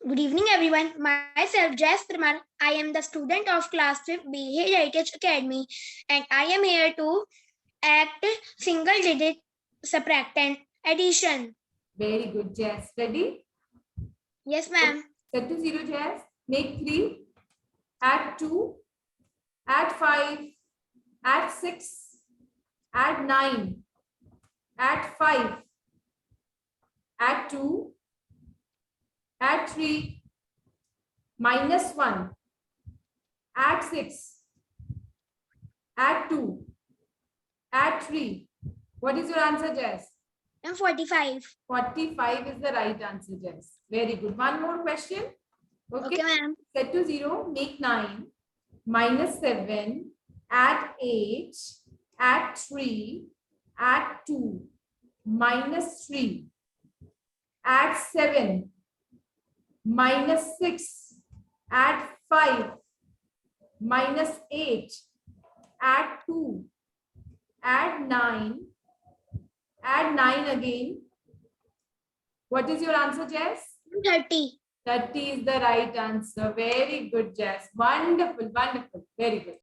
Good evening, everyone. Myself, Jais Parmar. I am the student of Class-5 Hayde Heritage Academy, and I am here to act single-digit subtraction addition. Very good, Jess. Ready? Yes, ma'am. Set to 0, Jess. Make 3. Add 2. Add 5. Add 6. Add 9. Add 5. Add 2. Add 3. Minus 1. Add 6. Add 2. Add 3. What is your answer, Jess? I'm 45. 45 is the right answer, Jess. Very good. One more question. Okay, ma'am. Set to 0. Make 9. Minus 7. Add 8. Add 3. Add 2. Minus 3. Add 7. Minus 6. Add 5. Minus 8. Add 2. Add 9. Add 9 again. What is your answer, Jess? 30. 30 is the right answer. Very good, Jess. Wonderful, wonderful. Very good.